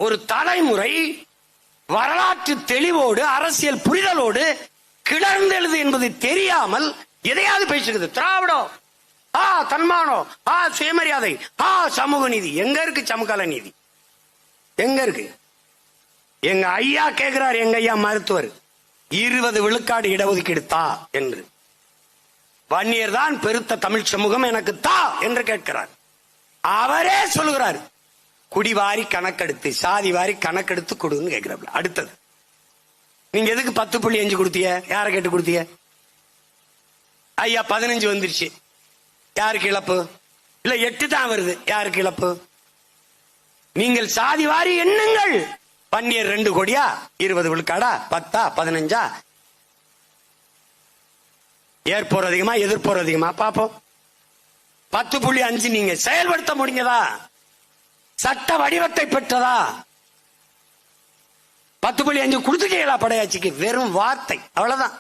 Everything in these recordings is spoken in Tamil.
ஒரு தலைமுறை வரலாற்று தெளிவோடு அரசியல் புரிதலோடு கிளர்ந்தெழுது என்பது தெரியாமல் எதையாவது பேசுகிறது. திராவிடம், தன்மானம், சுயமரியாதை, சமூக நீதி. எங்க இருக்கு சமகால நீதி? எங்க இருக்கு? எங்க ஐயா கேட்கிறார், எங்க ஐயா மருத்துவர் 20 விழுக்காடு இடஒதுக்கீடு தா என்று. வன்னியர் தான் பெருத்த தமிழ் சமூகம், எனக்கு தா என்று கேட்கிறார். அவரே சொல்லுகிறார், குடிவாரி கணக்கெடுத்து சாதி வாரி கணக்கெடுத்து கொடுன்னு கேட்கிறார். அடுத்தது, நீங்க எதுக்கு 10.5 கொடுத்தீங்க? யாரை கேட்டு கொடுத்தீங்க? ஐயா 15 வந்துருச்சு, யாருக்கு இழப்பு? இல்ல 8 தான் வருது, யாருக்கு இழப்பு? நீங்கள் சாதி வாரி எண்ணுங்கள். வன்னியர் 2 கோடியா, 20 விழுக்காடா, 10 15? ஏற்போர் அதிகமா எதிர்ப்போர் அதிகமா பாப்போம். 10.5 நீங்க செயல்படுத்த முடிஞ்சதா? சட்ட வடிவத்தை பெற்றதா? 10.5 கொடுத்துட்டீங்களா படையாட்சிக்கு? வெறும் வார்த்தை, அவ்வளவுதான்.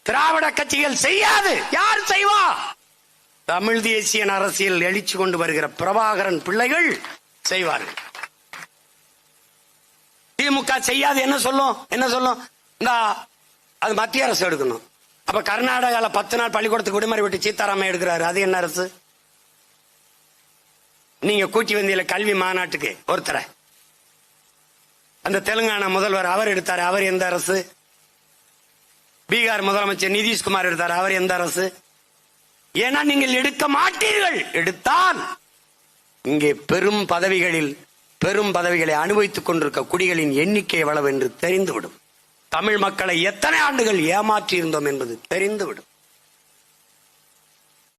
திராவிட கட்சிகள் செய்யாது, யார் செய்வா? தமிழ் தேசிய அரசியல் எழுச்சி கொண்டு வருகிற பிரபாகரன் பிள்ளைகள் செய்வார்கள். திமுக செய்யாது. என்ன சொல்லும்? என்ன சொல்லும்? இந்த அது மத்திய அரசு எடுக்கணும். அப்ப கர்நாடகால 10 நாள் பள்ளிக்கூடத்துக்கு விடுமுறை விட்டு சீதாராமன் எடுக்கிறாரு, அது என்ன அரசு? நீங்க கூட்டி வந்தீங்க கல்வி மாநாட்டுக்கு ஒருத்தரை, அந்த தெலுங்கானா முதல்வர் அவர் எடுத்தாரு, அவர் எந்த அரசு? பீகார் முதலமைச்சர் நிதிஷ்குமார் எடுத்தார், அவர் எந்த அரசு? ஏன்னா நீங்கள் எடுக்க மாட்டீர்கள். எடுத்தால் இங்கே பெரும் பதவிகளை அனுபவித்துக் கொண்டிருக்க குடிகளின் எண்ணிக்கை எவ்வளவு என்று தெரிந்துவிடும். தமிழ் மக்களை எத்தனை ஆண்டுகள் ஏமாற்றி இருந்தோம் என்பது தெரிந்துவிடும்.